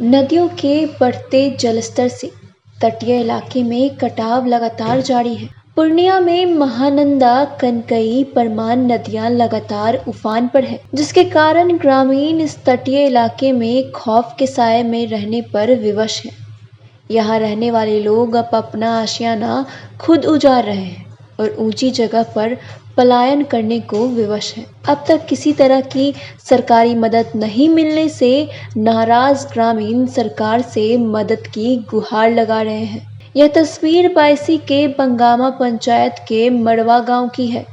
नदियों के बढ़ते जलस्तर से तटीय इलाके में कटाव लगातार जारी है। पूर्णिया में महानंदा, कनकई, परमान नदियां लगातार उफान पर है, जिसके कारण ग्रामीण इस तटीय इलाके में खौफ के साए में रहने पर विवश हैं। यहाँ रहने वाले लोग अब अपना आशियाना खुद उजाड़ रहे हैं और ऊंची जगह पर पलायन करने को विवश हैं। अब तक किसी तरह की सरकारी मदद नहीं मिलने से नाराज ग्रामीण सरकार से मदद की गुहार लगा रहे हैं। यह तस्वीर बायसी के बंगामा पंचायत के मड़वा गांव की है,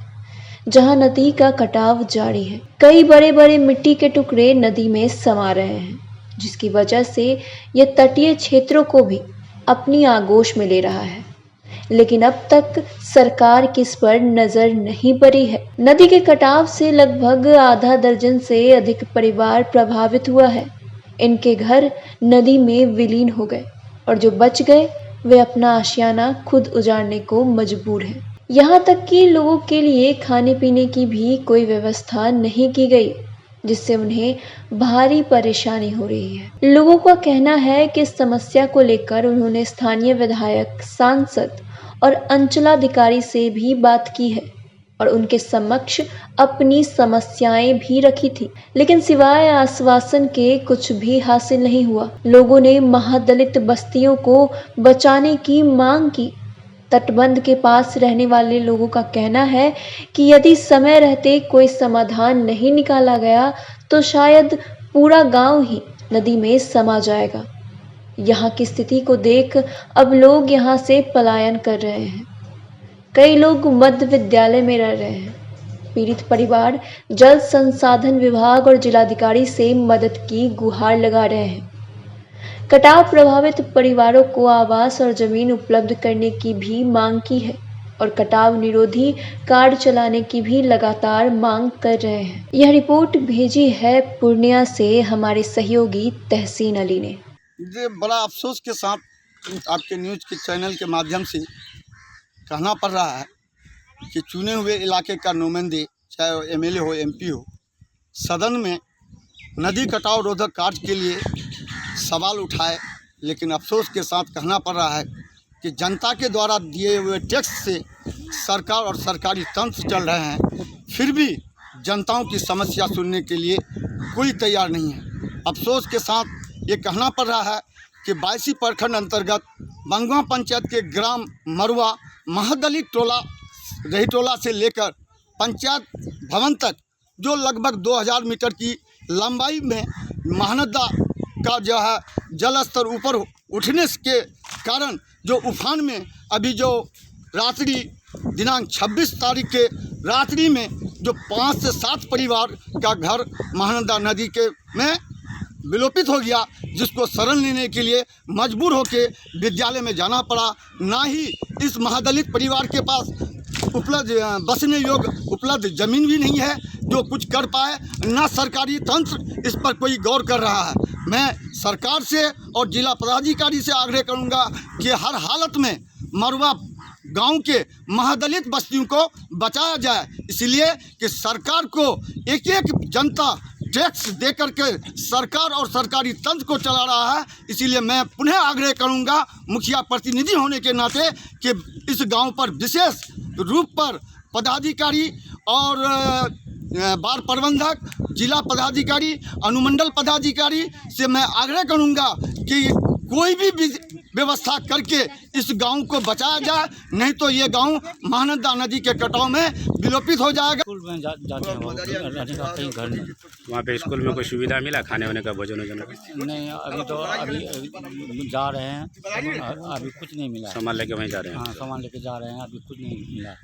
जहां नदी का कटाव जारी है। कई बड़े बड़े मिट्टी के टुकड़े नदी में समा रहे हैं, जिसकी वजह से यह तटीय क्षेत्रों को भी अपनी आगोश में ले रहा है। लेकिन अब तक सरकार किस पर नजर नहीं पड़ी है। नदी के कटाव से लगभग आधा दर्जन से अधिक परिवार प्रभावित हुआ है। इनके घर नदी में विलीन हो गए और जो बच गए वे अपना आशियाना खुद उजाड़ने को मजबूर हैं। यहाँ तक कि लोगों के लिए खाने पीने की भी कोई व्यवस्था नहीं की गई, जिससे उन्हें भारी परेशानी हो रही है। लोगों का कहना है कि इस समस्या को लेकर उन्होंने स्थानीय विधायक, सांसद और अंचलाधिकारी से भी बात की है और उनके समक्ष अपनी समस्याएं भी रखी थी, लेकिन सिवाय आश्वासन के कुछ भी हासिल नहीं हुआ। लोगों ने महादलित बस्तियों को बचाने की मांग की। तटबंध के पास रहने वाले लोगों का कहना है कि यदि समय रहते कोई समाधान नहीं निकाला गया तो शायद पूरा गांव ही नदी में समा जाएगा। यहाँ की स्थिति को देख अब लोग यहाँ से पलायन कर रहे हैं। कई लोग मध्य विद्यालय में रह रहे हैं। पीड़ित परिवार जल संसाधन विभाग और जिलाधिकारी से मदद की गुहार लगा रहे हैं। कटाव प्रभावित परिवारों को आवास और जमीन उपलब्ध करने की भी मांग की है और कटाव निरोधी कार्ड चलाने की भी लगातार मांग कर रहे हैं। यह रिपोर्ट भेजी है पूर्णिया से हमारे सहयोगी तहसीन अली ने। ये बड़ा अफसोस के साथ आपके न्यूज़ के चैनल के माध्यम से कहना पड़ रहा है कि चुने हुए इलाके का नुमाइंदे, चाहे वो एमएलए हो, एमपी हो, सदन में नदी कटाव रोधक कार्य के लिए सवाल उठाए, लेकिन अफसोस के साथ कहना पड़ रहा है कि जनता के द्वारा दिए हुए टैक्स से सरकार और सरकारी तंत्र चल रहे हैं, फिर भी जनताओं की समस्या सुनने के लिए कोई तैयार नहीं है। अफसोस के साथ ये कहना पड़ रहा है कि बायसी प्रखंड अंतर्गत बंगवा पंचायत के ग्राम मरुआ महादलित टोला रहीटोला से लेकर पंचायत भवन तक, जो लगभग 2000 मीटर की लंबाई में महानदा का जो है जल स्तर ऊपर उठने के कारण जो उफान में अभी जो रात्रि दिनांक 26 तारीख के रात्रि में जो 5 से 7 परिवार का घर महानदा नदी के में विलोपित हो गया, जिसको शरण लेने के लिए मजबूर होकर विद्यालय में जाना पड़ा। ना ही इस महादलित परिवार के पास उपलब्ध बसने योग्य उपलब्ध ज़मीन भी नहीं है जो कुछ कर पाए, ना सरकारी तंत्र इस पर कोई गौर कर रहा है। मैं सरकार से और जिला पदाधिकारी से आग्रह करूंगा कि हर हालत में मरुआ गांव के महादलित बस्तियों को बचाया जाए, इसलिए कि सरकार को एक एक जनता टैक्स दे करके सरकार और सरकारी तंत्र को चला रहा है। इसीलिए मैं पुनः आग्रह करूंगा मुखिया प्रतिनिधि होने के नाते कि इस गांव पर विशेष रूप पर पदाधिकारी और बार प्रबंधक, जिला पदाधिकारी, अनुमंडल पदाधिकारी से मैं आग्रह करूंगा कि कोई भी व्यवस्था करके इस गांव को बचाया जाए, नहीं तो ये गांव महानंदा नदी के कटाव में विलोपित हो जाएगा। स्कूल में जाते हैं रहने का कहीं घर नहीं। वहाँ पे स्कूल में कोई सुविधा मिला खाने वाने का, भोजन वोजन का? नहीं, अभी तो अभी जा रहे हैं, अभी कुछ नहीं मिला। सामान लेके वहीं जा रहे हैं? हाँ, सामान लेके जा रहे हैं, अभी कुछ नहीं मिला।